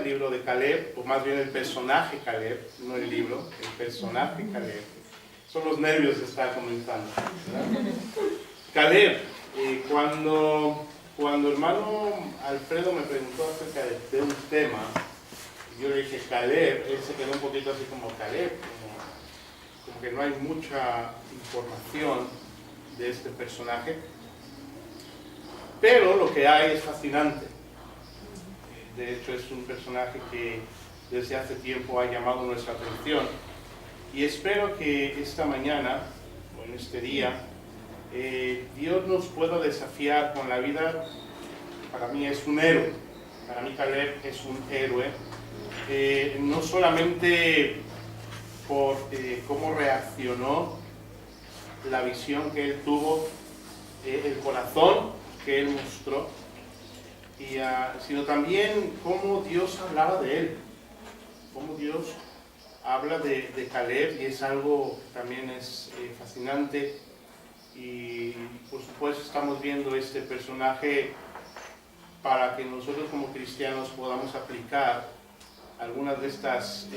libro de Caleb, o más bien el personaje Caleb, no el libro, el personaje Caleb. Son los nervios de estar comenzando, ¿verdad? Caleb, cuando hermano Alfredo me preguntó acerca de un tema, yo le dije Caleb, él se quedó un poquito así como Caleb, como que no hay mucha información de este personaje, pero lo que hay es fascinante. De hecho, es un personaje que desde hace tiempo ha llamado nuestra atención, y espero que esta mañana, o en este día, Dios nos pueda desafiar con la vida. Para mí es un héroe, para mí Caleb es un héroe, no solamente por cómo reaccionó, la visión que él tuvo, el corazón que él mostró, sino también cómo Dios hablaba de él, cómo Dios habla de Caleb, y es algo que también es fascinante. Y por supuesto estamos viendo este personaje para que nosotros como cristianos podamos aplicar algunas de estas,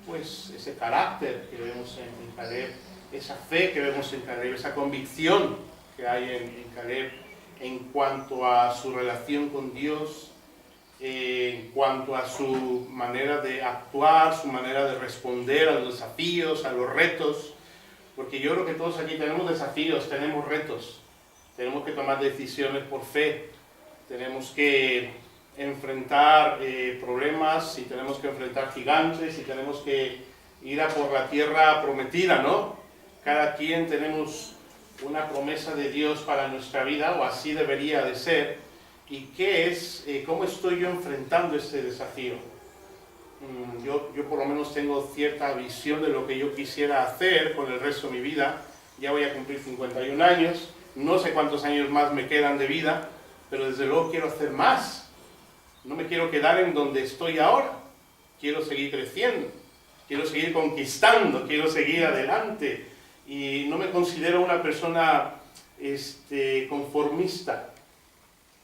pues ese carácter que vemos en Caleb, esa fe que vemos en Caleb, esa convicción que hay en Caleb en cuanto a su relación con Dios, en cuanto a su manera de actuar, su manera de responder a los desafíos, a los retos. Porque yo creo que todos aquí tenemos desafíos, tenemos retos, tenemos que tomar decisiones por fe, tenemos que enfrentar problemas, y tenemos que enfrentar gigantes, y tenemos que ir a por la tierra prometida, ¿no? Cada quien tenemos una promesa de Dios para nuestra vida, o así debería de ser. ¿Y qué es? ¿Cómo estoy yo enfrentando este desafío? Yo por lo menos tengo cierta visión de lo que yo quisiera hacer con el resto de mi vida. Ya voy a cumplir 51 años, no sé cuántos años más me quedan de vida, pero desde luego quiero hacer más. No me quiero quedar en donde estoy ahora, quiero seguir creciendo, quiero seguir conquistando, quiero seguir adelante, y no me considero una persona conformista,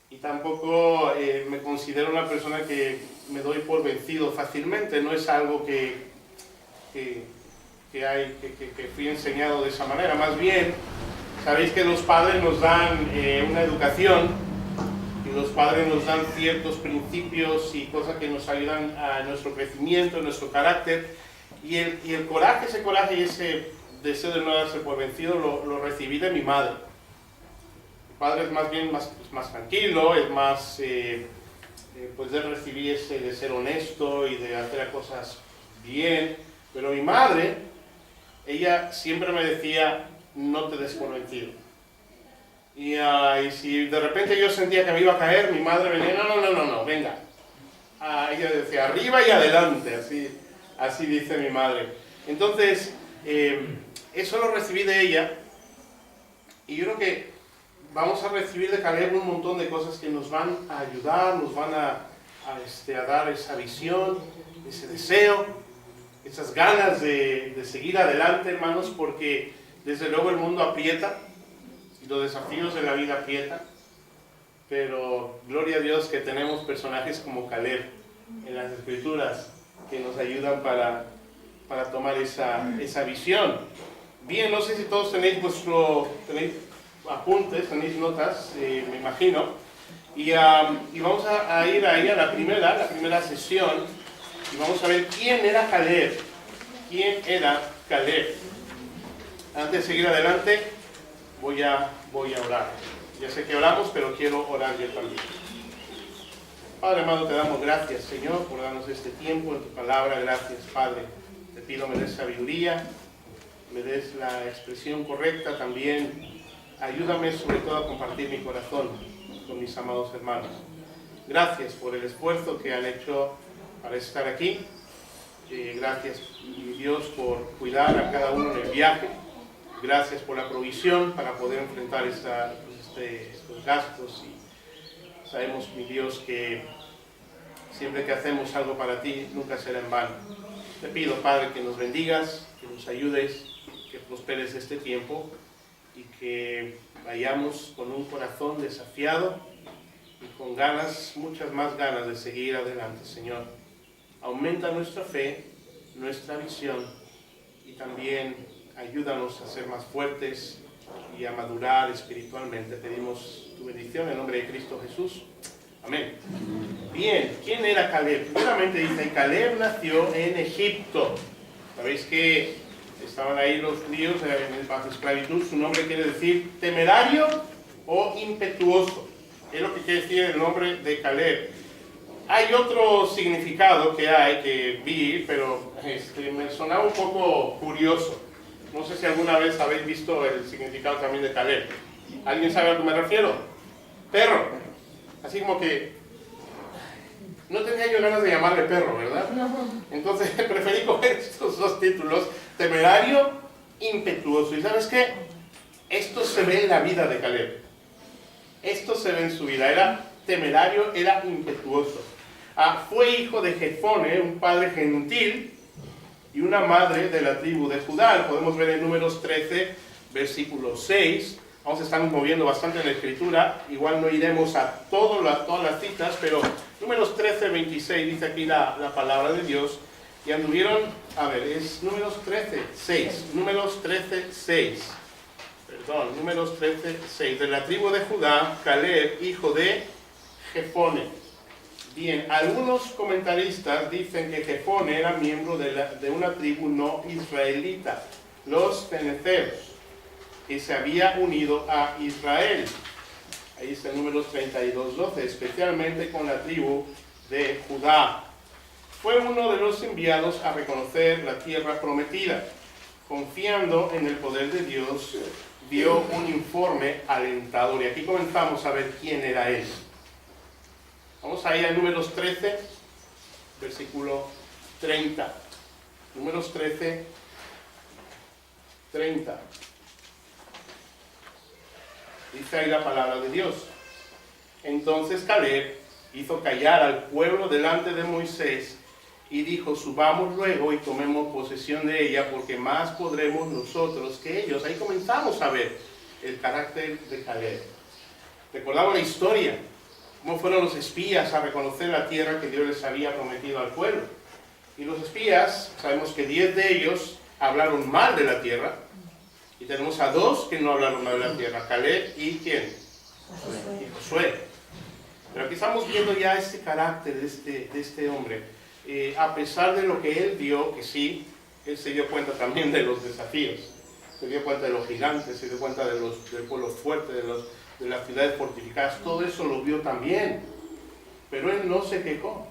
y tampoco me considero una persona que me doy por vencido fácilmente. No es algo que fui enseñado de esa manera. Más bien, sabéis que los padres nos dan una educación, y los padres nos dan ciertos principios y cosas que nos ayudan a nuestro crecimiento, a nuestro carácter, y el coraje, ese coraje y ese deseo de no darse por vencido lo recibí de mi madre. Mi padre es más bien más tranquilo, es más, pues de recibir ese de ser honesto y de hacer cosas bien, pero mi madre, ella siempre me decía, no te des por vencido. Y si de repente yo sentía que me iba a caer, mi madre venía, no, venga. Ella decía, arriba y adelante, así dice mi madre. Entonces, eso lo recibí de ella, y yo creo que vamos a recibir de Caleb un montón de cosas que nos van a ayudar, nos van a dar esa visión, ese deseo, esas ganas de seguir adelante, hermanos, porque desde luego el mundo aprieta, y los desafíos de la vida aprietan, pero gloria a Dios que tenemos personajes como Caleb en las Escrituras que nos ayudan para tomar esa visión. Bien, no sé si todos tenéis apuntes, tenéis notas, me imagino, y vamos a ir ahí a la primera sesión, y vamos a ver quién era Caleb. Antes de seguir adelante, voy a orar. Ya sé que oramos, pero quiero orar yo también. Padre amado, te damos gracias, Señor, por darnos este tiempo en tu palabra. Gracias, Padre. Te pido me des sabiduría, me des la expresión correcta también. Ayúdame sobre todo a compartir mi corazón con mis amados hermanos. Gracias por el esfuerzo que han hecho para estar aquí. Gracias, mi Dios, por cuidar a cada uno en el viaje. Gracias por la provisión para poder enfrentar estos gastos. Y sabemos, mi Dios, que siempre que hacemos algo para ti, nunca será en vano. Te pido, Padre, que nos bendigas, que nos ayudes, que prosperes este tiempo, y que vayamos con un corazón desafiado y con ganas, muchas más ganas de seguir adelante, Señor. Aumenta nuestra fe, nuestra visión y también ayúdanos a ser más fuertes y a madurar espiritualmente. Pedimos tu bendición en nombre de Cristo Jesús. Amén. Bien, ¿quién era Caleb? Primeramente dice, Caleb nació en Egipto. Sabéis que estaban ahí los judíos en la esclavitud. Su nombre quiere decir temerario o impetuoso. Es lo que quiere decir el nombre de Caleb. Hay otro significado que vi, pero me sonaba un poco curioso. No sé si alguna vez habéis visto el significado también de Caleb. ¿Alguien sabe a lo que me refiero? Perro. Así como que no tenía yo ganas de llamarle perro, ¿verdad? Entonces preferí coger estos dos títulos, temerario, impetuoso. ¿Y sabes qué? Esto se ve en la vida de Caleb. Esto se ve en su vida. Era temerario, era impetuoso. Fue hijo de Jefone, un padre gentil, y una madre de la tribu de Judá. Lo podemos ver en Números 13, versículo 6. Vamos a estar moviendo bastante en la escritura. Igual no iremos a todas las citas, pero Números 13, 26 dice aquí la palabra de Dios. Y anduvieron, es Números 13, 6. Números 13, 6. Perdón, Números 13, 6. De la tribu de Judá, Caleb, hijo de Jefone. Bien, algunos comentaristas dicen que Jefone era miembro de una tribu no israelita, los feneceos, que se había unido a Israel. Ahí está en Números 32, 12, especialmente con la tribu de Judá. Fue uno de los enviados a reconocer la tierra prometida. Confiando en el poder de Dios, dio un informe alentador. Y aquí comenzamos a ver quién era él. Vamos a ir a Números 13, versículo 30. Números 13, 30. Dice ahí la palabra de Dios. Entonces Caleb hizo callar al pueblo delante de Moisés y dijo, subamos luego y tomemos posesión de ella, porque más podremos nosotros que ellos. Ahí comenzamos a ver el carácter de Caleb. Recordamos la historia, cómo fueron los espías a reconocer la tierra que Dios les había prometido al pueblo. Y los espías, sabemos que 10 de ellos hablaron mal de la tierra, y tenemos a 2 que no hablaron mal de la tierra, Caleb y ¿quién? Y Josué. Pero aquí estamos viendo ya este carácter de este hombre. A pesar de lo que él vio, que sí, él se dio cuenta también de los desafíos, se dio cuenta de los gigantes, se dio cuenta del pueblo fuerte, de las ciudades fortificadas, todo eso lo vio también. Pero él no se quejó.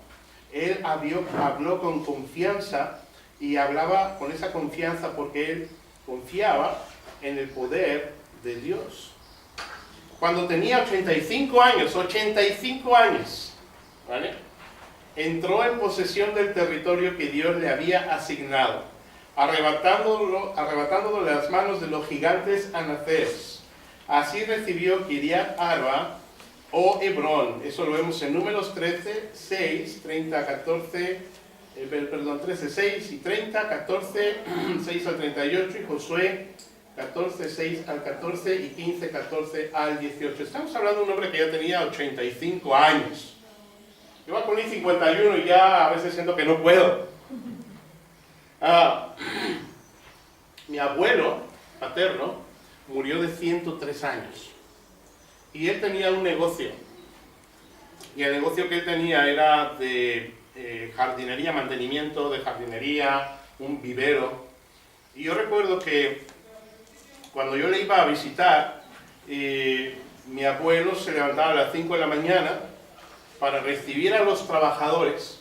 Él habló con confianza y hablaba con esa confianza porque él confiaba en el poder de Dios. Cuando tenía 85 años, ¿vale?, entró en posesión del territorio que Dios le había asignado, arrebatándolo de las manos de los gigantes anaceos. Así recibió Kiriat Arba o Hebrón. Eso lo vemos en Números 13, 6, 30, 14, 13, 6 y 30, 14, 6 al 38, y Josué 14, 6 al 14 y 15, 14 al 18. Estamos hablando de un hombre que ya tenía 85 años. Yo voy a poner 51 y ya a veces siento que no puedo. Mi abuelo paterno murió de 103 años. Y él tenía un negocio. Y el negocio que él tenía era de jardinería, mantenimiento de jardinería, un vivero. Y yo recuerdo que cuando yo le iba a visitar, mi abuelo se levantaba a las 5 de la mañana para recibir a los trabajadores,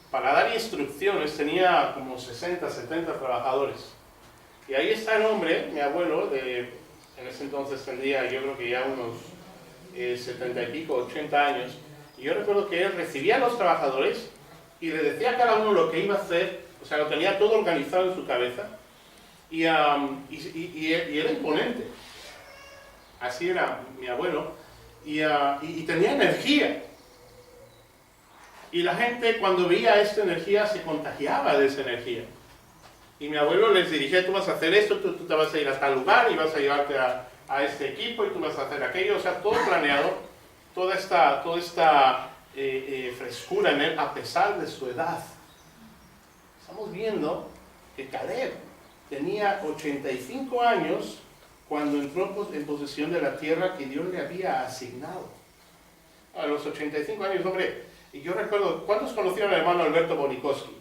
para dar instrucciones. Tenía como 60, 70 trabajadores. Y ahí está el hombre, mi abuelo, en ese entonces tendría yo creo que ya unos 70 y pico, 80 años. Y yo recuerdo que él recibía a los trabajadores y le decía a cada uno lo que iba a hacer. O sea, lo tenía todo organizado en su cabeza. Y era imponente. Así era mi abuelo. Y tenía energía. Y la gente, cuando veía esta energía, se contagiaba de esa energía. Y mi abuelo les dirigía, tú vas a hacer esto, tú te vas a ir a tal lugar y vas a llevarte a este equipo y tú vas a hacer aquello. O sea, todo planeado. toda esta frescura en él a pesar de su edad. Estamos viendo que Caleb tenía 85 años cuando entró en posesión de la tierra que Dios le había asignado. A los 85 años, hombre, y yo recuerdo, ¿cuántos conocieron al hermano Alberto Bonikowski?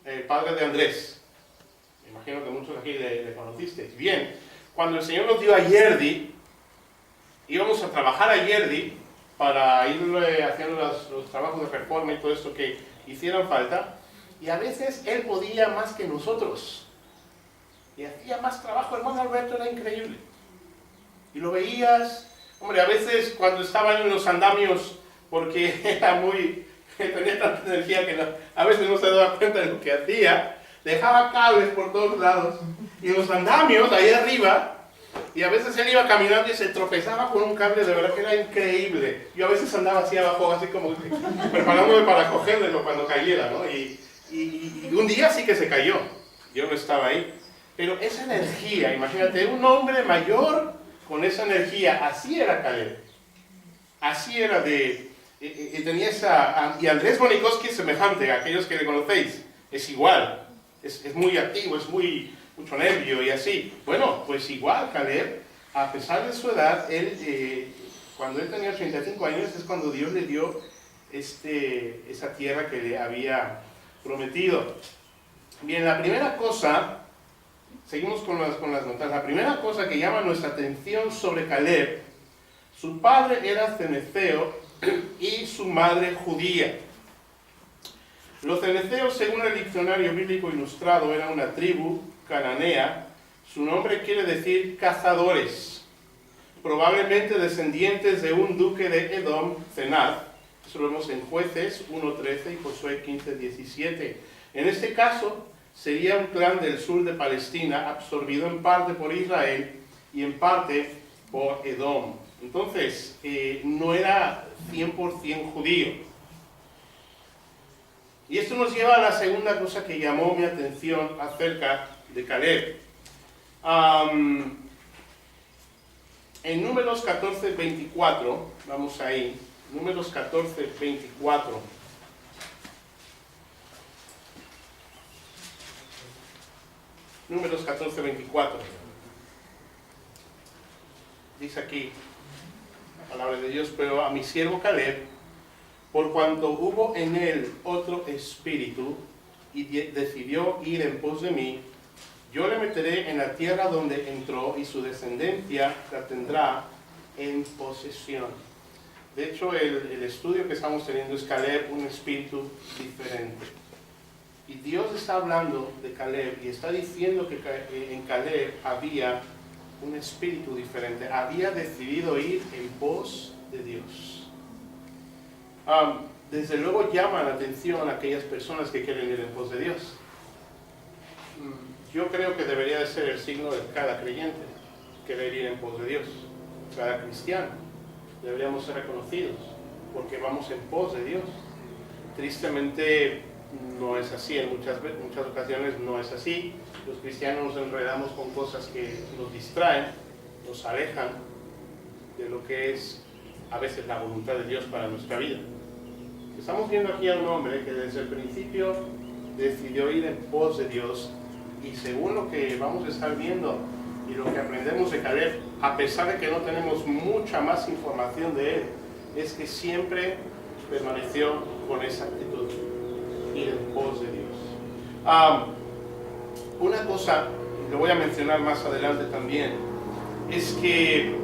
El padre de Andrés. Me imagino que muchos aquí le conocisteis. Bien, cuando el Señor nos dio a Yerdi, íbamos a trabajar a Yerdi para ir haciendo los trabajos de reforma y todo esto que hicieran falta, y a veces él podía más que nosotros, y hacía más trabajo. Hermano Alberto era increíble, y lo veías, hombre, a veces cuando estaban en los andamios, porque tenía tanta energía que a veces no se daba cuenta de lo que hacía, dejaba cables por todos lados, y en los andamios, ahí arriba, y a veces él iba caminando y se tropezaba con un cable, de verdad que era increíble. Yo a veces andaba así abajo, así como preparándome para cogerlo cuando cayera, ¿no? Y un día sí que se cayó, yo no estaba ahí. Pero esa energía, imagínate, un hombre mayor con esa energía, así era Caleb. Así era tenía esa... Y Andrés Bonikowski es semejante, a aquellos que le conocéis, es igual, es muy activo, es mucho nervio y así. Bueno, pues igual Caleb, a pesar de su edad, cuando él tenía 85 años es cuando Dios le dio esa tierra que le había prometido. Bien, la primera cosa, seguimos con las notas, la primera cosa que llama nuestra atención sobre Caleb, su padre era ceneceo y su madre judía. Los ceneceos, según el diccionario bíblico ilustrado, eran una tribu cananea. Su nombre quiere decir cazadores, probablemente descendientes de un duque de Edom, Cenaz. Eso lo vemos en Jueces 1:13 y Josué 15:17. En este caso, sería un clan del sur de Palestina, absorbido en parte por Israel y en parte por Edom. Entonces, no era 100% judío. Y esto nos lleva a la segunda cosa que llamó mi atención acerca de Caleb. En Números 14:24, vamos ahí, Números 14:24. Números 14:24. Dice aquí la palabra de Dios: pero a mi siervo Caleb, por cuanto hubo en él otro espíritu y decidió ir en pos de mí, yo le meteré en la tierra donde entró y su descendencia la tendrá en posesión. De hecho, el estudio que estamos teniendo es Caleb, un espíritu diferente. Y Dios está hablando de Caleb y está diciendo que en Caleb había un espíritu diferente. Había decidido ir en pos de Dios. Desde luego llama la atención a aquellas personas que quieren ir en pos de Dios. Yo creo que debería de ser el signo de cada creyente, querer ir en pos de Dios. Cada cristiano deberíamos ser reconocidos porque vamos en pos de Dios. Tristemente no es así, en muchas ocasiones no es así. Los cristianos nos enredamos con cosas que nos distraen, nos alejan de lo que es a veces la voluntad de Dios para nuestra vida. Estamos viendo aquí a un hombre que desde el principio decidió ir en pos de Dios, y según lo que vamos a estar viendo y lo que aprendemos de Caleb, a pesar de que no tenemos mucha más información de él, es que siempre permaneció con esa actitud, ir en pos de Dios. Una cosa que voy a mencionar más adelante también es que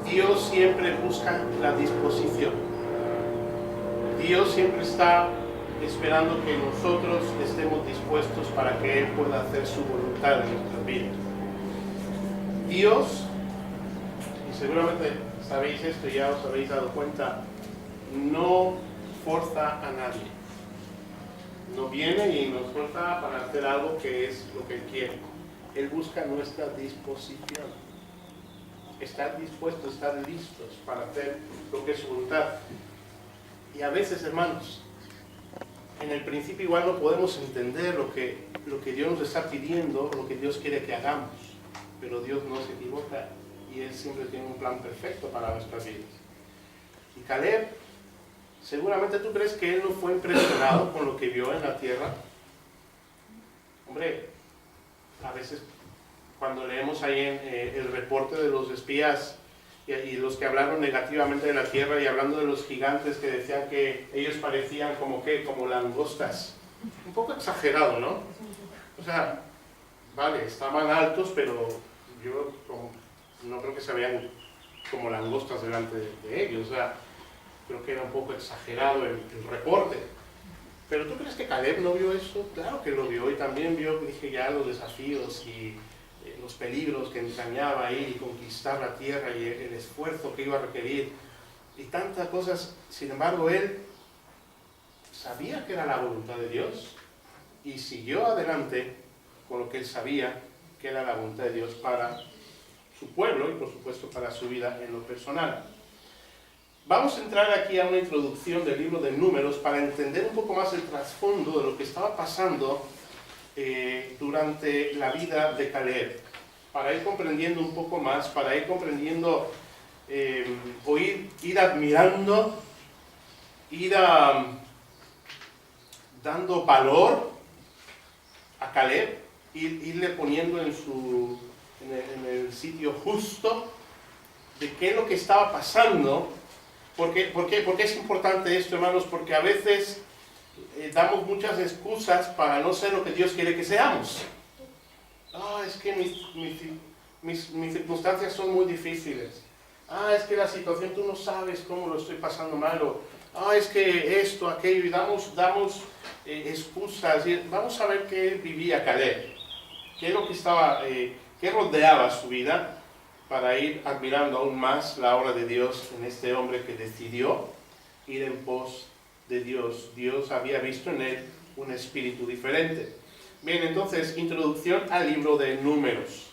Dios siempre busca la disposición. Dios siempre está esperando que nosotros estemos dispuestos para que Él pueda hacer su voluntad en nuestra vida. Dios, y seguramente sabéis esto, ya os habéis dado cuenta, no forza a nadie. No viene y nos fuerza para hacer algo que es lo que Él quiere. Él busca nuestra disposición. Estar dispuestos, estar listos para hacer lo que es su voluntad. Y a veces, hermanos, en el principio igual no podemos entender lo que Dios nos está pidiendo, lo que Dios quiere que hagamos. Pero Dios no se equivoca y Él siempre tiene un plan perfecto para nuestras vidas. Y Caleb, seguramente tú crees que él no fue impresionado con lo que vio en la tierra. Hombre, a veces cuando leemos ahí en el reporte de los espías y los que hablaron negativamente de la tierra y hablando de los gigantes que decían que ellos parecían como langostas, un poco exagerado, ¿no? O sea, vale, estaban altos, pero yo no creo que se vean como langostas delante de ellos. O sea, creo que era un poco exagerado el reporte. Pero ¿tú crees que Caleb no vio eso? Claro que lo vio, y también vio, dije ya, los desafíos y los peligros que entrañaba ir y conquistar la tierra y el esfuerzo que iba a requerir y tantas cosas. Sin embargo, él sabía que era la voluntad de Dios y siguió adelante con lo que él sabía que era la voluntad de Dios para su pueblo y por supuesto para su vida en lo personal. Vamos a entrar aquí a una introducción del libro de Números para entender un poco más el trasfondo de lo que estaba pasando durante la vida de Caleb, para ir comprendiendo un poco más, para ir comprendiendo o ir admirando, dando valor a Caleb, irle poniendo en el sitio justo de qué es lo que estaba pasando. ¿Por qué es importante esto, hermanos? Porque a veces damos muchas excusas para no ser lo que Dios quiere que seamos. Es que mis circunstancias son muy difíciles. Es que la situación, tú no sabes cómo lo estoy pasando mal. Es que esto, aquello, y damos excusas. Vamos a ver qué vivía Caleb. Qué es lo que qué rodeaba su vida, para ir admirando aún más la obra de Dios en este hombre que decidió ir en pos de Dios. Dios había visto en él un espíritu diferente. Bien, entonces, introducción al libro de Números,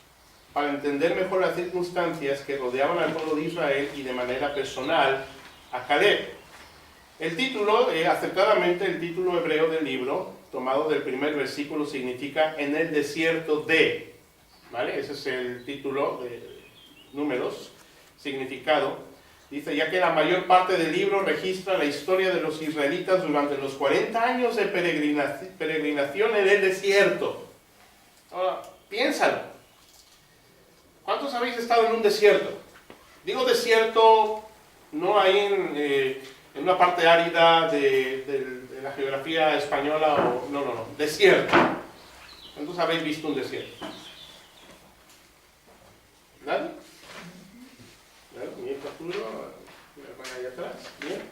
para entender mejor las circunstancias que rodeaban al pueblo de Israel y de manera personal a Caleb. El título, acertadamente, el título hebreo del libro, tomado del primer versículo, significa en el desierto de, ¿vale? Ese es el título de Números, significado. Dice, ya que la mayor parte del libro registra la historia de los israelitas durante los 40 años de peregrinación en el desierto. Ahora, piénsalo. ¿Cuántos habéis estado en un desierto? Digo desierto, no ahí en una parte árida de la geografía española, no, desierto. ¿Cuántos habéis visto un desierto? ¿Nadie? Mi Arturo, allá atrás. Bien.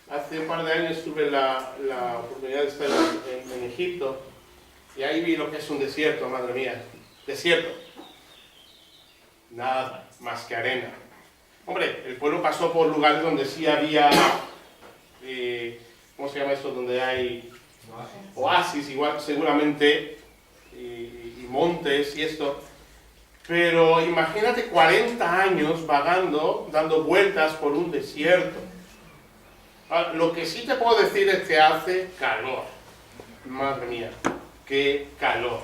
Hace un par de años tuve la oportunidad de estar en Egipto y ahí vi lo que es un desierto, madre mía. Desierto. Nada más que arena. Hombre, el pueblo pasó por lugares donde sí había, ¿cómo se llama esto? Donde hay oasis, igual seguramente, y montes y esto. Pero imagínate 40 años vagando, dando vueltas por un desierto. Lo que sí te puedo decir es que hace calor. Madre mía, qué calor.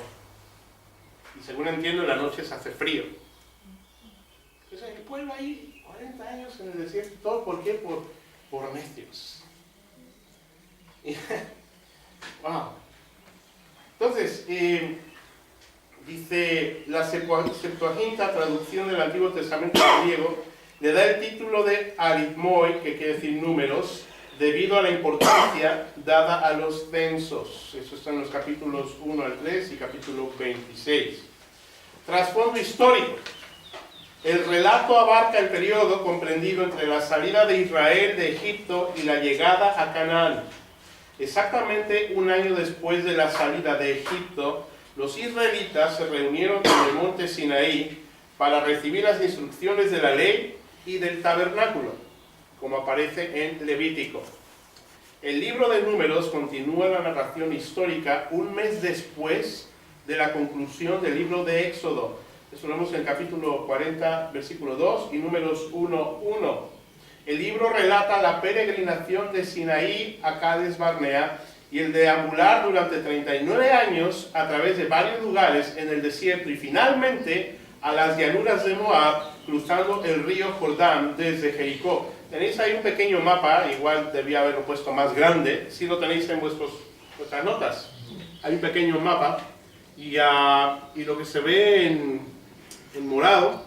Y según entiendo, en la noche se hace frío. Entonces el pueblo ahí, 40 años en el desierto, ¿todo por qué? Por necios. Wow. Entonces, dice la Septuaginta, traducción del Antiguo Testamento al griego, le da el título de aritmoi, que quiere decir números, debido a la importancia dada a los censos. Eso está en los capítulos 1 al 3 y capítulo 26. Trasfondo histórico. El relato abarca el periodo comprendido entre la salida de Israel de Egipto y la llegada a Canaán. Exactamente un año después de la salida de Egipto, los israelitas se reunieron en el monte Sinaí para recibir las instrucciones de la ley y del tabernáculo, como aparece en Levítico. El libro de Números continúa la narración histórica un mes después de la conclusión del libro de Éxodo. Eso lo vemos en el capítulo 40, versículo 2 y Números 1:1. El libro relata la peregrinación de Sinaí a Cades Barnea y el deambular durante 39 años a través de varios lugares en el desierto y finalmente a las llanuras de Moab, cruzando el río Jordán desde Jericó. Tenéis ahí un pequeño mapa, igual debía haberlo puesto más grande, si lo tenéis en vuestras notas. Hay un pequeño mapa y lo que se ve en morado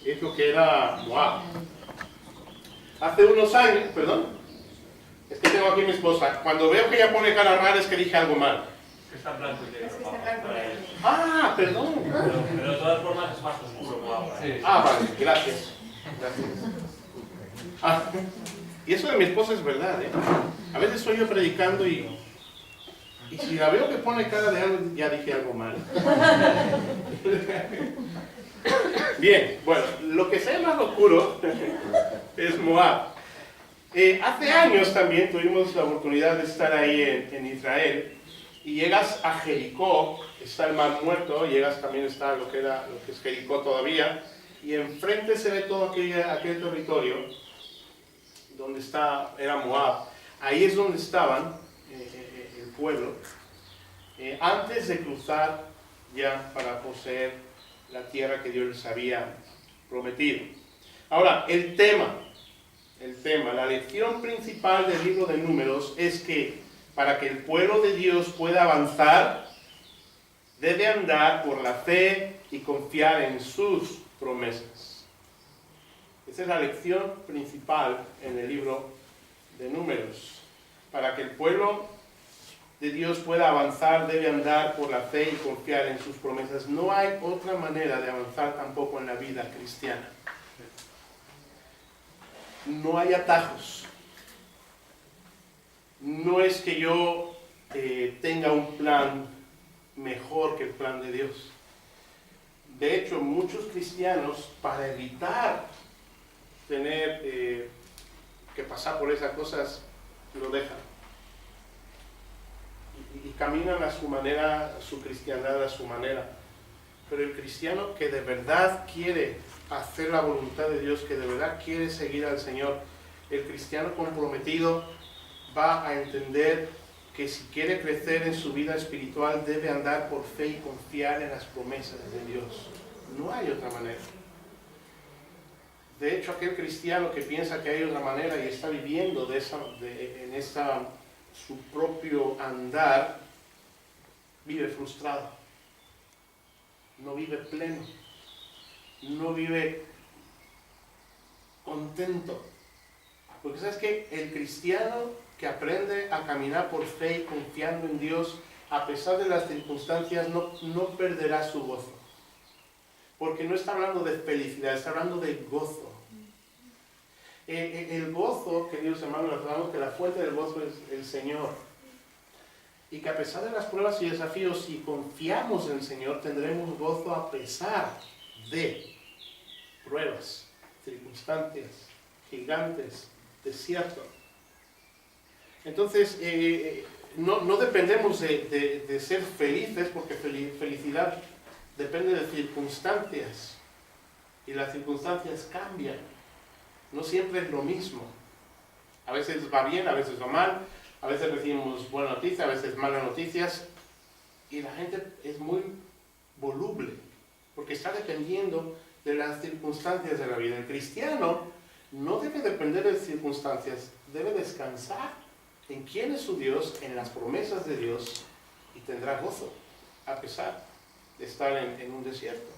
es lo que era Moab. Hace unos años, perdón, es que tengo aquí a mi esposa, cuando veo que ella pone cara rara es que dije algo mal. Está en blanco y negro. Ah, perdón. Pero de todas formas es más oscuro Moab. Sí. Vale, gracias. Y eso de mi esposa es verdad, ¿eh? A veces estoy yo predicando y si la veo que pone cara de algo, ya dije algo mal. Bien, bueno, lo que sea más oscuro es Moab. Hace años también tuvimos la oportunidad de estar ahí en Israel y llegas a Jericó, está el Mar Muerto, llegas también está lo que es Jericó todavía, y enfrente se ve todo aquel territorio donde era Moab. Ahí es donde estaban el pueblo antes de cruzar ya para poseer la tierra que Dios les había prometido. Ahora, el tema, la lección principal del libro de Números es que para que el pueblo de Dios pueda avanzar, debe andar por la fe y confiar en sus promesas. Esa es la lección principal en el libro de Números. Para que el pueblo de Dios pueda avanzar, debe andar por la fe y confiar en sus promesas. No hay otra manera de avanzar tampoco en la vida cristiana. No hay atajos. No es que yo tenga un plan mejor que el plan de Dios. De hecho, muchos cristianos, para evitar tener que pasar por esas cosas, lo dejan. Y caminan a su manera, su cristiandad a su manera. Pero el cristiano que de verdad quiere hacer la voluntad de Dios, que de verdad quiere seguir al Señor, el cristiano comprometido va a entender que si quiere crecer en su vida espiritual debe andar por fe y confiar en las promesas de Dios. No hay otra manera. De hecho, aquel cristiano que piensa que hay otra manera y está viviendo su propio andar, vive frustrado, no vive pleno, no vive contento. Porque sabes que el cristiano que aprende a caminar por fe y confiando en Dios, a pesar de las circunstancias, no perderá su gozo. Porque no está hablando de felicidad, está hablando de gozo. El gozo, queridos hermanos, hablamos que la fuente del gozo es el Señor. Y que a pesar de las pruebas y desafíos, si confiamos en el Señor, tendremos gozo a pesar de pruebas, circunstancias, gigantes, desierto. Entonces, no dependemos de ser felices, porque felicidad depende de circunstancias. Y las circunstancias cambian. No siempre es lo mismo. A veces va bien, a veces va mal. A veces recibimos buenas noticias, a veces malas noticias. Y la gente es muy voluble, porque está dependiendo de las circunstancias de la vida. El cristiano no debe depender de circunstancias, debe descansar en quién es su Dios, en las promesas de Dios, y tendrá gozo, a pesar de estar en un desierto.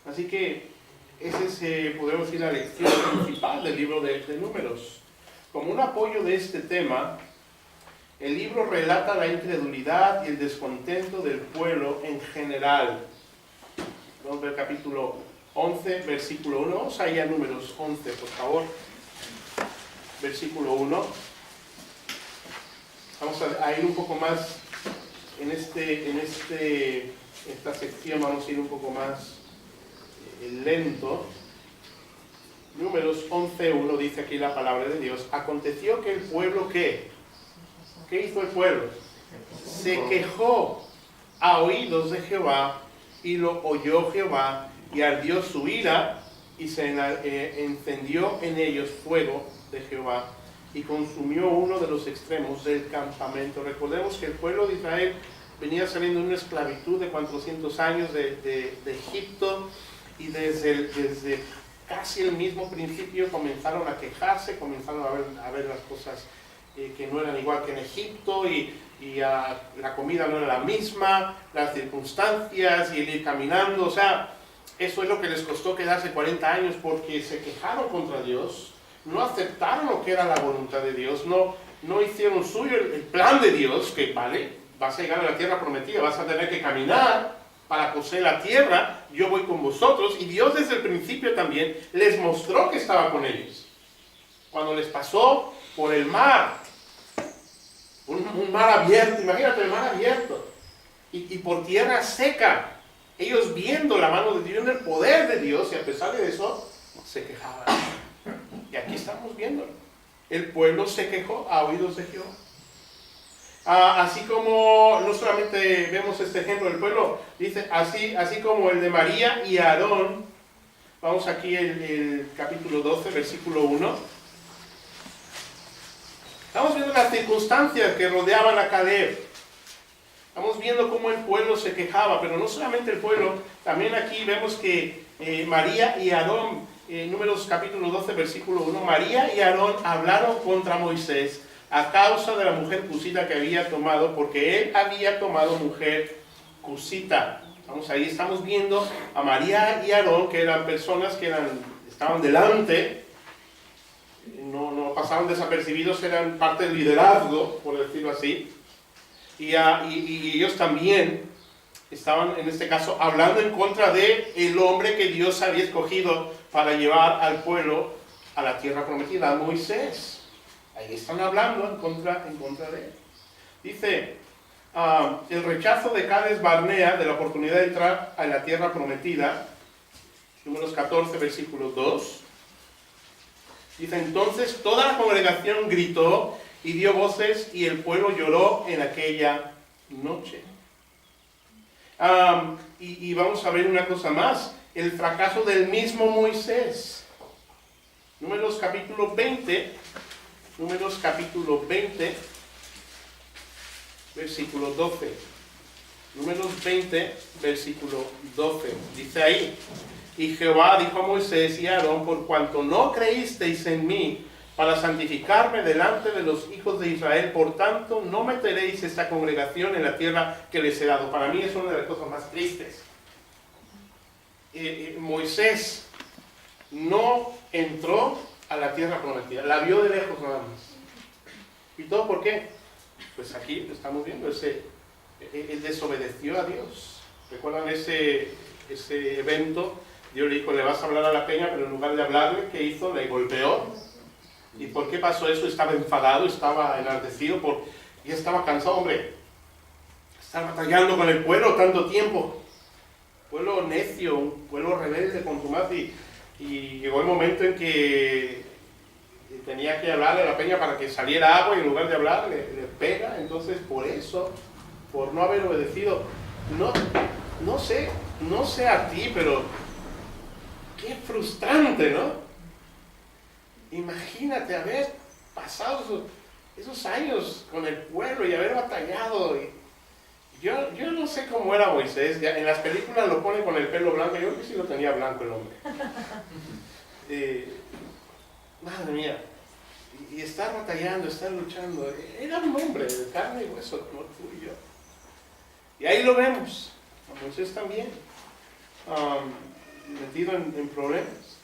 Así que esa es, podemos decir, la lección principal del libro de Números. Como un apoyo de este tema, el libro relata la incredulidad y el descontento del pueblo en general. Vamos a ver el capítulo 11, versículo 1. Vamos a ir a Números 11, por favor. Versículo 1. Vamos a ir un poco más en esta sección, vamos a ir un poco más lento. Números 11:1 dice aquí la palabra de Dios. Aconteció que el pueblo, ¿qué hizo el pueblo? Se quejó a oídos de Jehová, y lo oyó Jehová, y ardió su ira, y se encendió en ellos fuego de Jehová, y consumió uno de los extremos del campamento. Recordemos que el pueblo de Israel venía saliendo de una esclavitud de 400 años de Egipto, y desde casi el mismo principio comenzaron a quejarse, comenzaron a ver las cosas que no eran igual que en Egipto y la comida no era la misma, las circunstancias y el ir caminando, o sea, eso es lo que les costó quedarse 40 años porque se quejaron contra Dios, no aceptaron lo que era la voluntad de Dios, no hicieron suyo el plan de Dios, que vale, vas a llegar a la tierra prometida, vas a tener que caminar para poseer la tierra, yo voy con vosotros, y Dios desde el principio también les mostró que estaba con ellos. Cuando les pasó por el mar, un mar abierto, imagínate el mar abierto, y por tierra seca, ellos viendo la mano de Dios, el poder de Dios, y a pesar de eso, se quejaban. Y aquí estamos viéndolo. El pueblo se quejó a oídos de Jehová. Así como no solamente vemos este ejemplo del pueblo, dice así como el de María y Aarón. Vamos aquí el capítulo 12, versículo 1. Estamos viendo las circunstancias que rodeaban a Caleb. Estamos viendo cómo el pueblo se quejaba, pero no solamente el pueblo, también aquí vemos que María y Aarón, Números capítulo 12, versículo 1, María y Aarón hablaron contra Moisés a causa de la mujer cusita que había tomado, porque él había tomado mujer cusita. Ahí estamos viendo a María y Aarón, que eran personas que estaban delante, no pasaban desapercibidos, eran parte del liderazgo, por decirlo así, y ellos también estaban, en este caso, hablando en contra de el hombre que Dios había escogido para llevar al pueblo a la tierra prometida, a Moisés. Ahí están hablando en contra de él. Dice, el rechazo de Cades Barnea de la oportunidad de entrar a la tierra prometida, Números 14, versículo 2. Dice, entonces toda la congregación gritó y dio voces y el pueblo lloró en aquella noche. Y vamos a ver una cosa más, el fracaso del mismo Moisés. Números capítulo 20, versículo 12. Números 20, versículo 12. Dice ahí, y Jehová dijo a Moisés y a Aarón, por cuanto no creísteis en mí para santificarme delante de los hijos de Israel, por tanto no meteréis esta congregación en la tierra que les he dado. Para mí es una de las cosas más tristes. Moisés no entró a la tierra prometida, la vio de lejos nada más. ¿Y todo por qué? Pues aquí lo estamos viendo, él desobedeció a Dios. ¿Recuerdan ese evento? Dios le dijo, le vas a hablar a la peña, pero en lugar de hablarle, ¿qué hizo? Le golpeó. ¿Y por qué pasó eso? Estaba enfadado, estaba enardecido, ya estaba cansado, hombre. Estar batallando con el pueblo tanto tiempo. Pueblo necio, un pueblo rebelde, contumaz, y llegó el momento en que tenía que hablarle a la peña para que saliera agua y en lugar de hablar le pega. Entonces por eso, por no haber obedecido, no sé a ti, pero qué frustrante, ¿no? Imagínate haber pasado esos años con el pueblo y haber batallado. Yo no sé cómo era Moisés, ya en las películas lo ponen con el pelo blanco, yo creo que sí lo tenía blanco el hombre. Madre mía, y estar batallando, estar luchando, era un hombre de carne y hueso, como tú y yo. Y ahí lo vemos, a Moisés también, metido en problemas.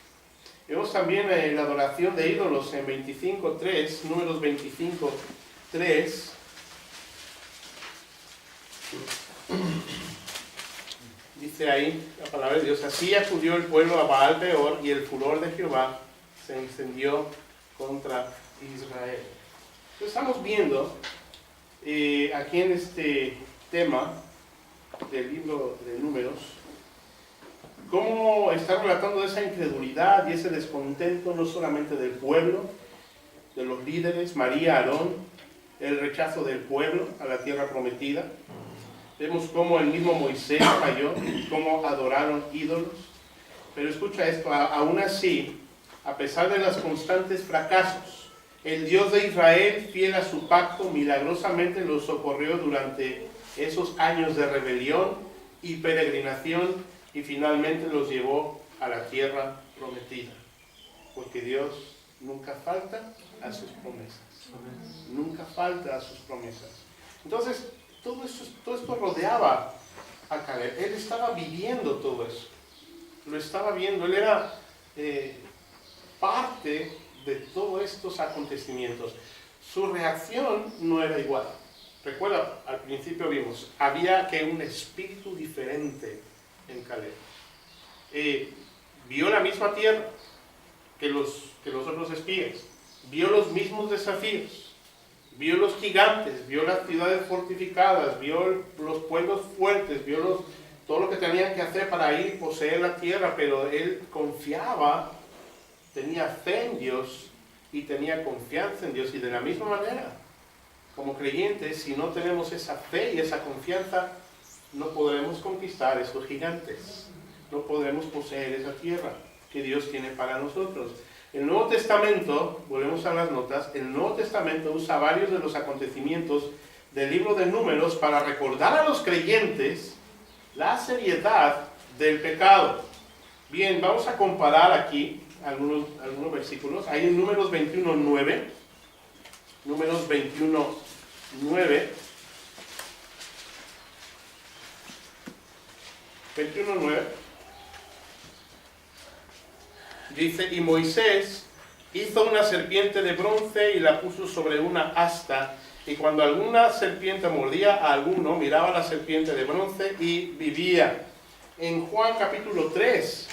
Vemos también la adoración de ídolos en 25.3, Números 25.3. Dice ahí la palabra de Dios, así acudió el pueblo a Baal Peor y el furor de Jehová se encendió contra Israel. Entonces estamos viendo aquí en este tema del libro de Números, cómo está relatando esa incredulidad y ese descontento no solamente del pueblo, de los líderes, María, Aarón, el rechazo del pueblo a la tierra prometida. Vemos cómo el mismo Moisés falló, cómo adoraron ídolos. Pero escucha esto, aún así, a pesar de los constantes fracasos, el Dios de Israel, fiel a su pacto, milagrosamente los socorrió durante esos años de rebelión y peregrinación y finalmente los llevó a la tierra prometida. Porque Dios nunca falta a sus promesas. Nunca falta a sus promesas. Entonces, todo esto rodeaba a Caleb. Él estaba viviendo todo eso. Lo estaba viendo. Él era parte de todos estos acontecimientos. Su reacción no era igual. Recuerda, al principio vimos, había un espíritu diferente en Caleb. Vio la misma tierra que los otros espías. Vio los mismos desafíos. Vio los gigantes, vio las ciudades fortificadas, vio los pueblos fuertes, vio todo lo que tenían que hacer para ir y poseer la tierra, pero él confiaba, tenía fe en Dios y tenía confianza en Dios. Y de la misma manera, como creyentes, si no tenemos esa fe y esa confianza, no podremos conquistar esos gigantes, no podremos poseer esa tierra que Dios tiene para nosotros. El Nuevo Testamento, volvemos a las notas, el Nuevo Testamento usa varios de los acontecimientos del libro de Números para recordar a los creyentes la seriedad del pecado. Bien, vamos a comparar aquí algunos versículos. Hay en Números 21:9. Números 21:9. 21:9. Dice, y Moisés hizo una serpiente de bronce y la puso sobre una asta, y cuando alguna serpiente mordía a alguno, miraba la serpiente de bronce y vivía. En Juan capítulo 3,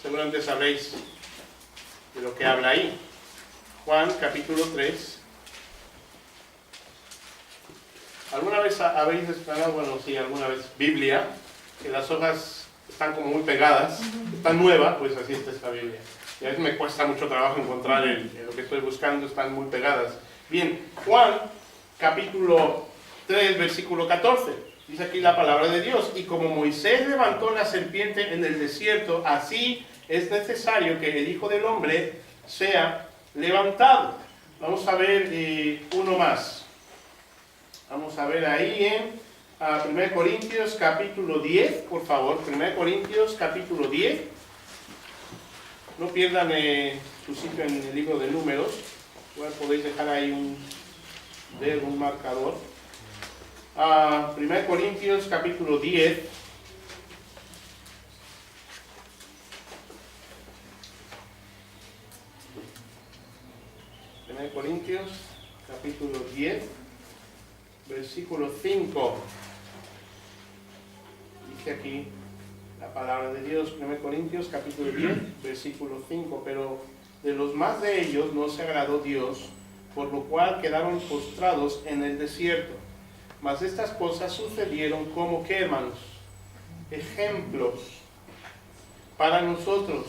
seguramente sabréis de lo que habla ahí. Juan capítulo 3. ¿Alguna vez habéis explicado, bueno, sí, alguna vez, Biblia, que las hojas están como muy pegadas, están nuevas, pues así está esta Biblia. Y a veces me cuesta mucho trabajo encontrar lo que estoy buscando, están muy pegadas. Bien, Juan, capítulo 3, versículo 14, dice aquí la palabra de Dios, y como Moisés levantó la serpiente en el desierto, así es necesario que el Hijo del Hombre sea levantado. Vamos a ver uno más. Vamos a ver ahí en 1 Corintios capítulo 10, por favor, 1 Corintios capítulo 10. No pierdan su sitio en el libro de Números. Bueno, podéis dejar ahí un marcador. 1 Corintios capítulo 10. Corintios capítulo 10. Versículo 5, dice aquí la palabra de Dios, 1 Corintios capítulo 10, versículo 5, pero de los más de ellos no se agradó Dios, por lo cual quedaron postrados en el desierto. Mas estas cosas sucedieron como que, hermanos, ejemplos para nosotros,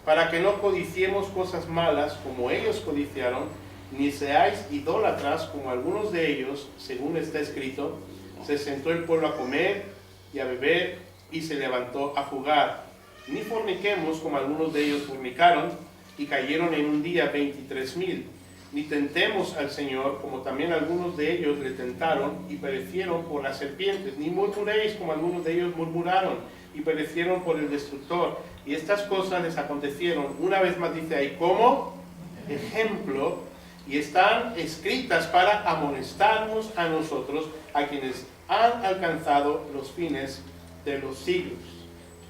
para que no codiciemos cosas malas como ellos codiciaron, ni seáis idólatras como algunos de ellos, según está escrito, se sentó el pueblo a comer y a beber y se levantó a jugar. Ni forniquemos como algunos de ellos fornicaron y cayeron en un día 23,000. Ni tentemos al Señor como también algunos de ellos le tentaron y perecieron por las serpientes. Ni murmuréis como algunos de ellos murmuraron y perecieron por el destructor. Y estas cosas les acontecieron, una vez más dice ahí, como ejemplo, y están escritas para amonestarnos a nosotros, a quienes han alcanzado los fines de los siglos.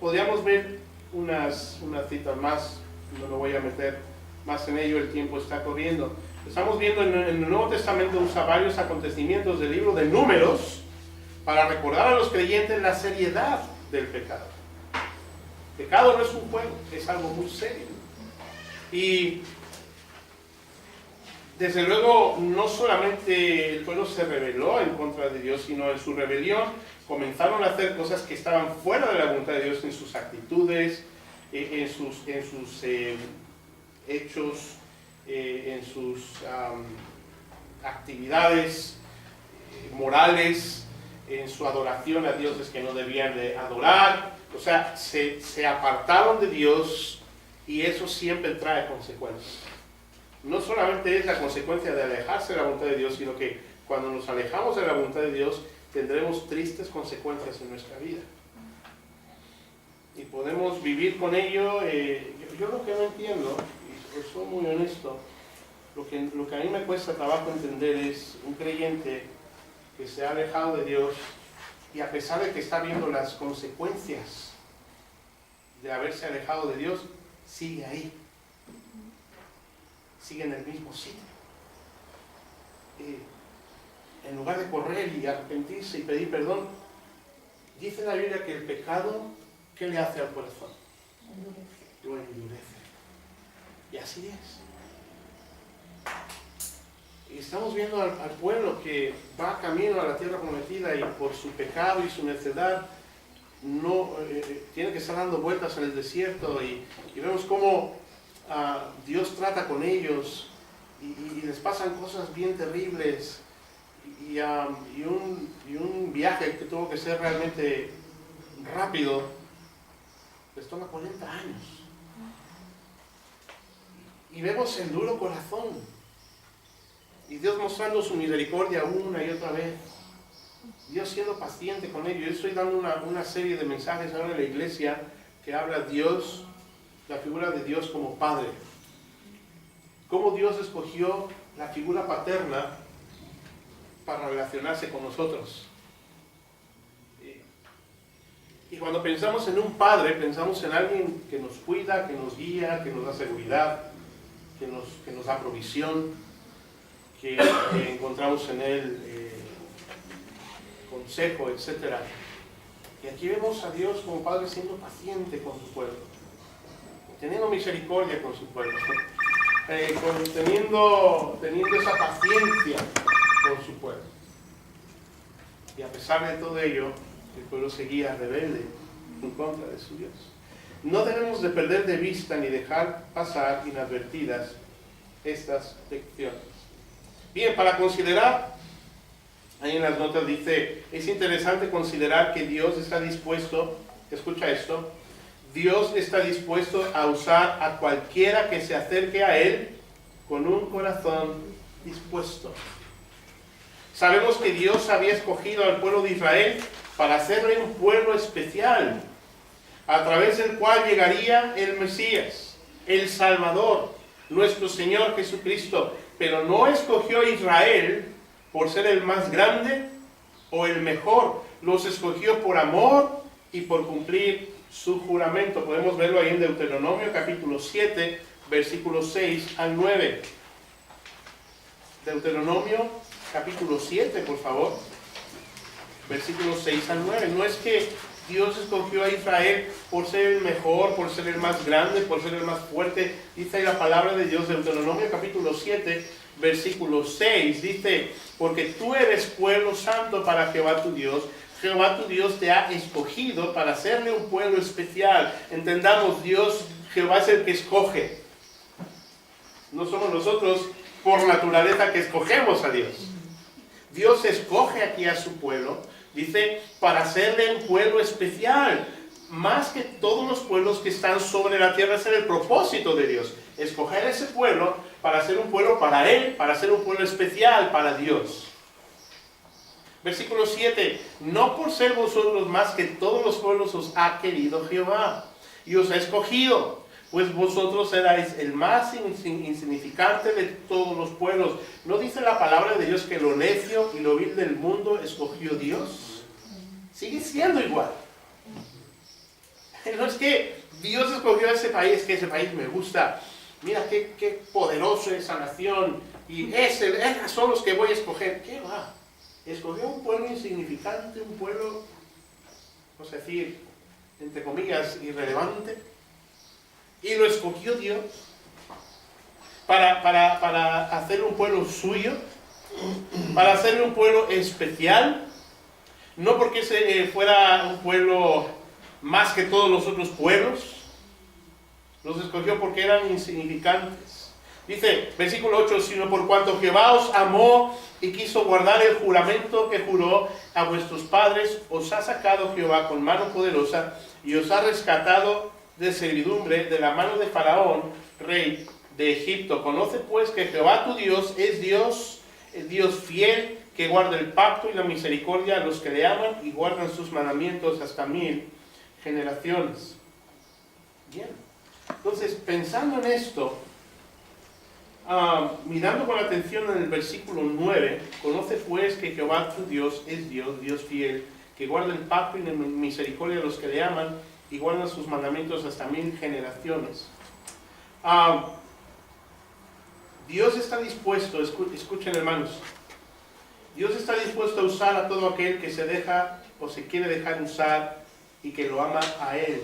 Podríamos ver unas citas más, no me voy a meter más en ello, el tiempo está corriendo. Estamos viendo en el Nuevo Testamento usa varios acontecimientos del libro de Números para recordar a los creyentes la seriedad del pecado. El pecado no es un juego, es algo muy serio. Y desde luego, no solamente el pueblo se rebeló en contra de Dios, sino en su rebelión comenzaron a hacer cosas que estaban fuera de la voluntad de Dios en sus actitudes, en sus hechos, en sus actividades morales, en su adoración a dioses que no debían de adorar. O sea, se apartaron de Dios y eso siempre trae consecuencias. No solamente es la consecuencia de alejarse de la voluntad de Dios, sino que cuando nos alejamos de la voluntad de Dios, tendremos tristes consecuencias en nuestra vida. Y podemos vivir con ello. Yo lo que no entiendo, y soy muy honesto, lo que a mí me cuesta trabajo entender es un creyente que se ha alejado de Dios y a pesar de que está viendo las consecuencias de haberse alejado de Dios, sigue ahí. Sigue en el mismo sitio. En lugar de correr y arrepentirse y pedir perdón, dice la Biblia que el pecado, ¿qué le hace al corazón? Lo endurece. Y así es. Y estamos viendo al pueblo que va camino a la tierra prometida y por su pecado y su necedad tiene que estar dando vueltas en el desierto y vemos cómo Dios trata con ellos y les pasan cosas bien terribles y un viaje que tuvo que ser realmente rápido les toma 40 años y vemos el duro corazón y Dios mostrando su misericordia una y otra vez, Dios siendo paciente con ellos. Yo estoy dando una serie de mensajes ahora en la iglesia que habla Dios, la figura de Dios como Padre. Cómo Dios escogió la figura paterna para relacionarse con nosotros. Y cuando pensamos en un Padre, pensamos en alguien que nos cuida, que nos guía, que nos da seguridad, que nos da provisión, que encontramos en Él consejo, etc. Y aquí vemos a Dios como Padre siendo paciente con su pueblo, teniendo misericordia con su pueblo, teniendo esa paciencia con su pueblo. Y a pesar de todo ello, el pueblo seguía rebelde en contra de su Dios. No debemos de perder de vista ni dejar pasar inadvertidas estas lecciones. Bien, para considerar, ahí en las notas dice, es interesante considerar que Dios está dispuesto, escucha esto, Dios está dispuesto a usar a cualquiera que se acerque a Él con un corazón dispuesto. Sabemos que Dios había escogido al pueblo de Israel para hacerle un pueblo especial, a través del cual llegaría el Mesías, el Salvador, nuestro Señor Jesucristo. Pero no escogió a Israel por ser el más grande o el mejor. Los escogió por amor y por cumplir su juramento. Podemos verlo ahí en Deuteronomio capítulo 7, versículos 6 al 9. Deuteronomio capítulo 7, por favor. Versículos 6 al 9. No es que Dios escogió a Israel por ser el mejor, por ser el más grande, por ser el más fuerte. Dice ahí la palabra de Dios, Deuteronomio capítulo 7, versículo 6. Dice, porque tú eres pueblo santo para Jehová tu Dios. Jehová tu Dios te ha escogido para hacerle un pueblo especial. Entendamos, Jehová es el que escoge. No somos nosotros por naturaleza que escogemos a Dios. Dios escoge aquí a su pueblo, dice, para hacerle un pueblo especial. Más que todos los pueblos que están sobre la tierra, ese es el propósito de Dios. Escoger ese pueblo para hacer un pueblo para Él, para hacer un pueblo especial para Dios. Versículo 7. No por ser vosotros más que todos los pueblos os ha querido Jehová y os ha escogido, pues vosotros erais el más insignificante de todos los pueblos. ¿No dice la palabra de Dios que lo necio y lo vil del mundo escogió Dios? Sigue siendo igual. No es que Dios escogió a ese país, que ese país me gusta. Mira qué poderoso es esa nación. Y esos son los que voy a escoger. ¿Qué va? Escogió un pueblo insignificante, un pueblo, vamos a decir, entre comillas, irrelevante. Y lo escogió Dios para hacer un pueblo suyo, para hacerle un pueblo especial. No porque fuera un pueblo más que todos los otros pueblos. Los escogió porque eran insignificantes. Dice, versículo 8, sino por cuanto Jehová os amó y quiso guardar el juramento que juró a vuestros padres, os ha sacado Jehová con mano poderosa y os ha rescatado de servidumbre de la mano de Faraón, rey de Egipto. Conoce pues que Jehová tu Dios es Dios fiel, que guarda el pacto y la misericordia a los que le aman y guardan sus mandamientos hasta 1000 generaciones. Bien. Entonces, pensando en esto, mirando con atención en el versículo 9, conoce pues que Jehová tu Dios es Dios, Dios fiel, que guarda el pacto y la misericordia a los que le aman y guardan sus mandamientos hasta 1000 generaciones. Dios está dispuesto, escuchen hermanos, Dios está dispuesto a usar a todo aquel que se deja o se quiere dejar usar y que lo ama a Él.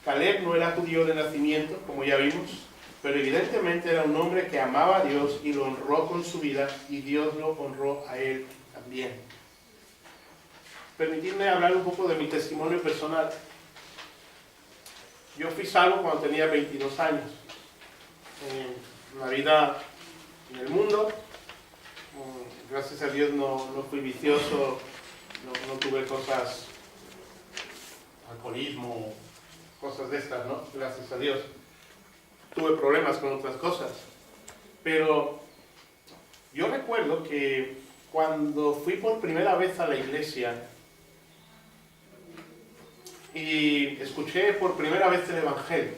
Caleb no era judío de nacimiento, como ya vimos, pero evidentemente era un hombre que amaba a Dios y lo honró con su vida, y Dios lo honró a él también. Permitidme hablar un poco de mi testimonio personal. Yo fui salvo cuando tenía 22 años. Una vida en el mundo, gracias a Dios no fui vicioso, no tuve cosas, alcoholismo, cosas de estas, ¿no? Gracias a Dios. Tuve problemas con otras cosas, pero yo recuerdo que cuando fui por primera vez a la iglesia y escuché por primera vez el Evangelio,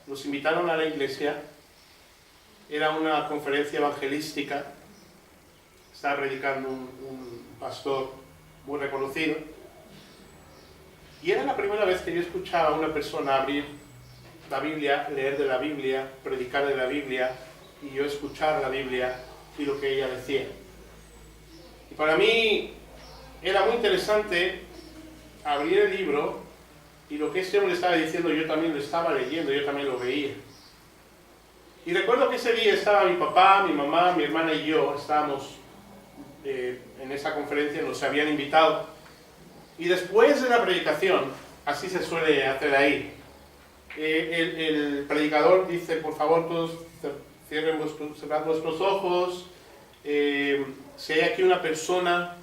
nos invitaron a la iglesia, era una conferencia evangelística, estaba predicando un pastor muy reconocido, y era la primera vez que yo escuchaba a una persona abrir la Biblia, leer de la Biblia, predicar de la Biblia, y yo escuchar la Biblia y lo que ella decía. Y para mí era muy interesante abrir el libro y lo que este hombre estaba diciendo yo también lo estaba leyendo, yo también lo veía. Y recuerdo que ese día estaba mi papá, mi mamá, mi hermana y yo, estábamos en esa conferencia, nos habían invitado. Y después de la predicación, así se suele hacer ahí, el predicador dice, por favor, todos cerrad vuestros ojos, si hay aquí una persona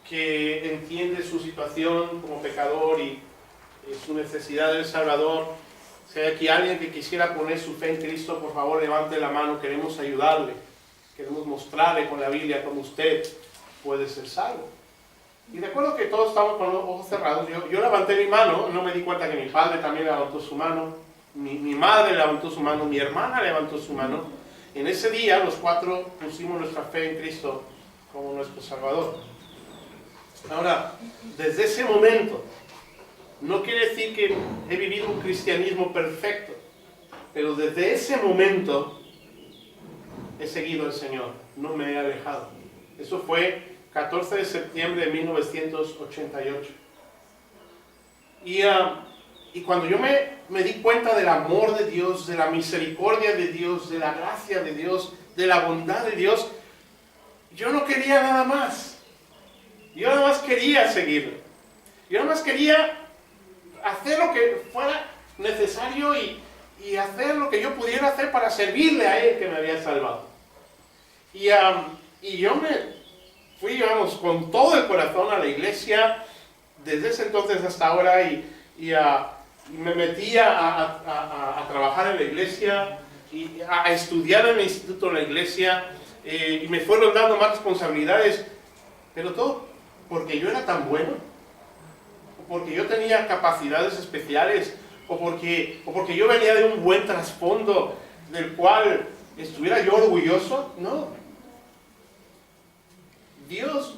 que entiende su situación como pecador y su necesidad del Salvador, si hay aquí alguien que quisiera poner su fe en Cristo, por favor levante la mano, queremos ayudarle, queremos mostrarle con la Biblia cómo usted puede ser salvo. Y recuerdo que todos estábamos con los ojos cerrados. Yo levanté mi mano, no me di cuenta que mi padre también levantó su mano, mi madre levantó su mano, mi hermana levantó su mano. En ese día los cuatro pusimos nuestra fe en Cristo como nuestro Salvador. Ahora, desde ese momento, no quiere decir que he vivido un cristianismo perfecto, pero desde ese momento he seguido al Señor, no me he alejado. Eso fue 14 de septiembre de 1988. Y cuando yo me di cuenta del amor de Dios, de la misericordia de Dios, de la gracia de Dios, de la bondad de Dios, yo no quería nada más. Yo nada más quería seguirlo. Yo nada más quería hacer lo que fuera necesario y hacer lo que yo pudiera hacer para servirle a Él que me había salvado. Y yo me fui, vamos, con todo el corazón a la iglesia, desde ese entonces hasta ahora, y me metí a trabajar en la iglesia, y a estudiar en el instituto de la iglesia, y me fueron dando más responsabilidades, pero todo porque yo era tan bueno, o porque yo tenía capacidades especiales, o porque yo venía de un buen trasfondo del cual estuviera yo orgulloso. No. Dios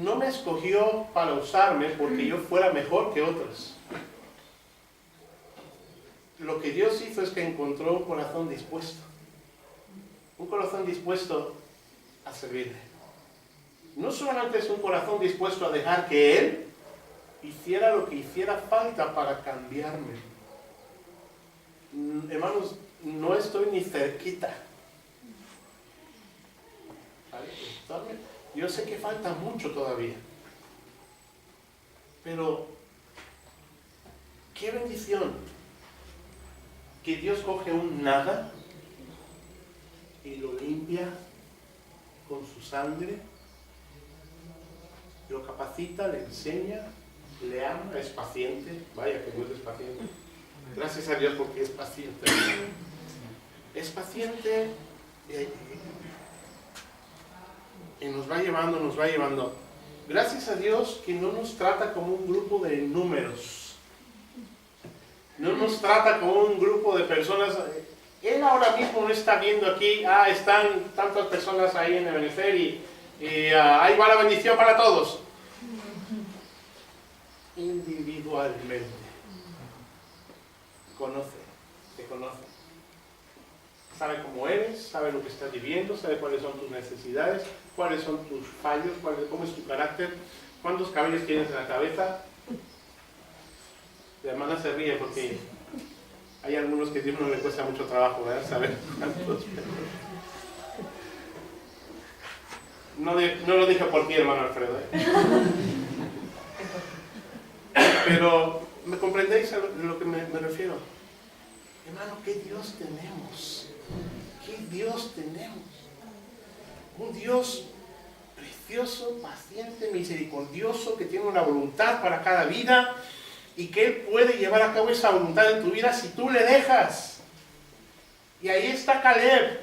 no me escogió para usarme porque yo fuera mejor que otros. Lo que Dios hizo es que encontró un corazón dispuesto a servirle. No solamente es un corazón dispuesto a dejar que Él hiciera lo que hiciera falta para cambiarme. Hermanos, no estoy ni cerquita. Yo sé que falta mucho todavía, pero qué bendición que Dios coge un nada y lo limpia con su sangre, lo capacita, le enseña, le ama, es paciente. Vaya que Dios es paciente. Gracias a Dios porque es paciente. Es paciente. y nos va llevando, nos va llevando. Gracias a Dios que no nos trata como un grupo de números. No nos trata como un grupo de personas. Él ahora mismo no está viendo aquí, están tantas personas ahí en Ebenezer y ahí va la bendición para todos. Individualmente. Te conoce. Sabe cómo eres, sabe lo que estás viviendo, sabe cuáles son tus necesidades, cuáles son tus fallos, cómo es tu carácter, cuántos cabellos tienes en la cabeza. La hermana se ríe porque hay algunos que a Dios no le cuesta mucho trabajo, ¿verdad? Saber cuántos. No lo dije por ti, hermano Alfredo, Pero, ¿me comprendéis a lo que me refiero? Hermano, ¿qué Dios tenemos? ¿Qué Dios tenemos? Un Dios precioso, paciente, misericordioso, que tiene una voluntad para cada vida y que Él puede llevar a cabo esa voluntad en tu vida si tú le dejas. Y ahí está Caleb.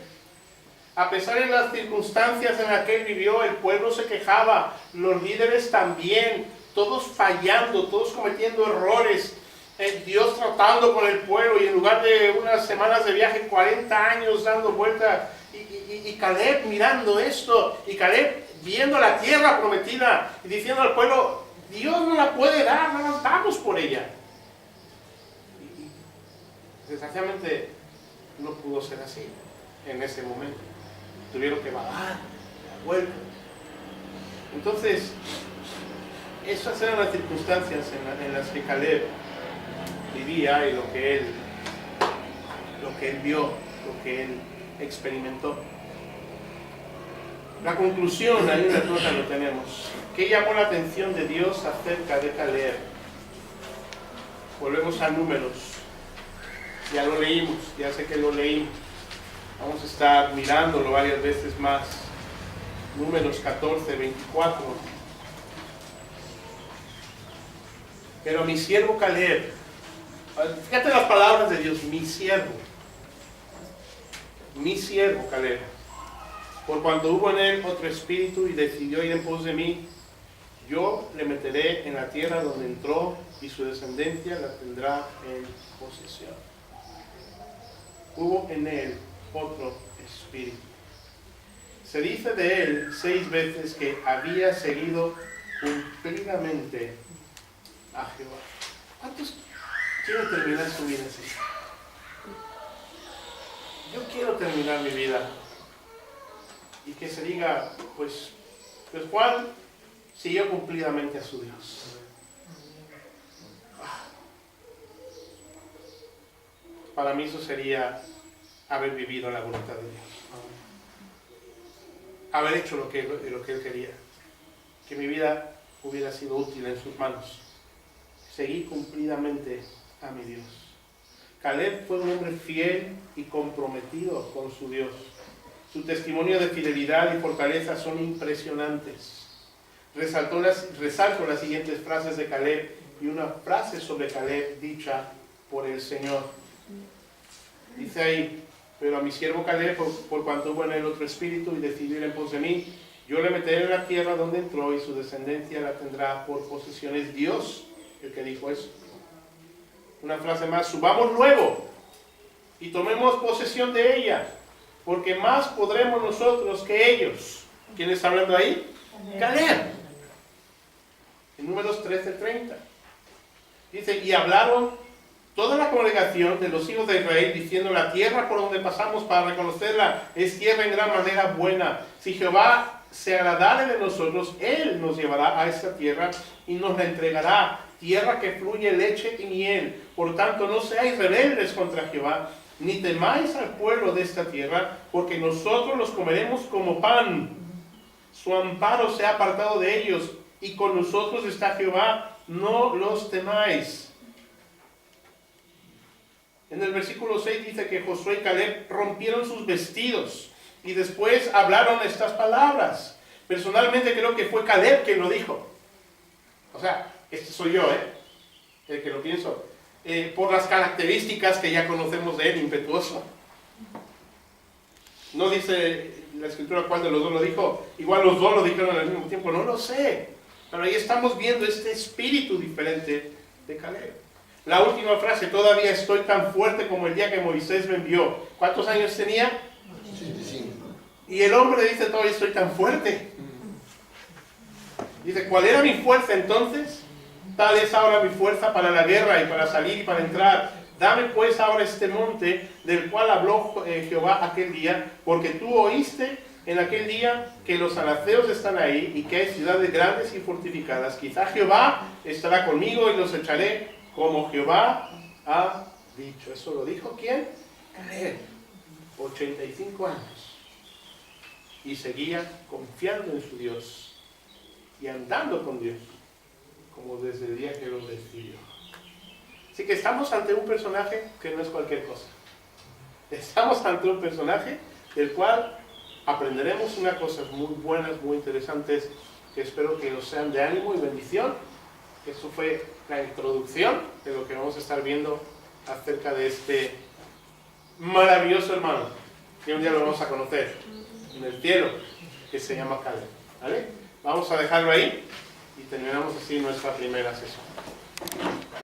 A pesar de las circunstancias en las que él vivió, el pueblo se quejaba, los líderes también, todos fallando, todos cometiendo errores, Dios tratando con el pueblo y en lugar de unas semanas de viaje, 40 años dando vueltas, y Caleb mirando esto, y Caleb viendo la tierra prometida y diciendo al pueblo, Dios no la puede dar, nada más vamos por ella. Y desgraciadamente no pudo ser así en ese momento. Tuvieron que vagar la vuelta. Entonces, esas eran las circunstancias en las que Caleb vivía y lo que él vio, lo que él experimentó. La conclusión, ahí en la nota lo tenemos. ¿Qué llamó la atención de Dios acerca de Caleb? Volvemos a Números. Ya lo leímos, ya sé que lo leímos. Vamos a estar mirándolo varias veces más. Números 14, 24. Pero mi siervo Caleb, fíjate las palabras de Dios, mi siervo Caleb, por cuanto hubo en él otro espíritu y decidió ir en pos de mí, yo le meteré en la tierra donde entró y su descendencia la tendrá en posesión. Hubo en él otro espíritu. Se dice de él 6 veces que había seguido cumplidamente a Jehová. ¿Cuántos quieren terminar su vida así? Yo quiero terminar mi vida y que se diga, pues Juan siguió cumplidamente a su Dios. Para mí eso sería haber vivido la voluntad de Dios. Haber hecho lo que Él quería. Que mi vida hubiera sido útil en sus manos. Seguir cumplidamente a mi Dios. Caleb fue un hombre fiel y comprometido con su Dios. Su testimonio de fidelidad y fortaleza son impresionantes. Resalto las siguientes frases de Caleb y una frase sobre Caleb dicha por el Señor. Dice ahí, pero a mi siervo Caleb, por cuanto hubo en él otro espíritu y decidió ir en pos de mí, yo le meteré en la tierra donde entró y su descendencia la tendrá por posesión. Es Dios el que dijo eso. Una frase más, subamos luego y tomemos posesión de ella, porque más podremos nosotros que ellos. ¿Quién está hablando ahí? Caleb. En Números 13:30. Dice, y hablaron toda la congregación de los hijos de Israel, diciendo, la tierra por donde pasamos para reconocerla es tierra en gran manera buena. Si Jehová se agradare de nosotros, Él nos llevará a esa tierra y nos la entregará, tierra que fluye leche y miel. Por tanto, no seáis rebeldes contra Jehová, ni temáis al pueblo de esta tierra, porque nosotros los comeremos como pan. Su amparo se ha apartado de ellos, y con nosotros está Jehová, no los temáis. En el versículo 6 dice que Josué y Caleb rompieron sus vestidos y después hablaron estas palabras. Personalmente creo que fue Caleb quien lo dijo. O sea, este soy yo, el que lo pienso. Por las características que ya conocemos de él, impetuoso. No dice la escritura cuál de los dos lo dijo, igual los dos lo dijeron al mismo tiempo, no lo sé. Pero ahí estamos viendo este espíritu diferente de Caleb. La última frase, todavía estoy tan fuerte como el día que Moisés me envió. ¿Cuántos años tenía? 85. Y el hombre dice, todavía estoy tan fuerte. Dice, ¿cuál era mi fuerza entonces? Tal es ahora mi fuerza para la guerra y para salir y para entrar. Dame pues ahora este monte del cual habló Jehová aquel día, porque tú oíste en aquel día que los anaceos están ahí y que hay ciudades grandes y fortificadas. Quizá Jehová estará conmigo y los echaré como Jehová ha dicho. ¿Eso lo dijo quién? Caleb. 85 años. Y seguía confiando en su Dios y andando con Dios, como desde el día que lo decidió. Así que estamos ante un personaje que no es cualquier cosa. Estamos ante un personaje del cual aprenderemos unas cosas muy buenas, muy interesantes, que espero que os sean de ánimo y bendición. Eso fue la introducción de lo que vamos a estar viendo acerca de este maravilloso hermano, que un día lo vamos a conocer en el cielo, que se llama Caleb. ¿Vale? Vamos a dejarlo ahí y terminamos así nuestra primera sesión.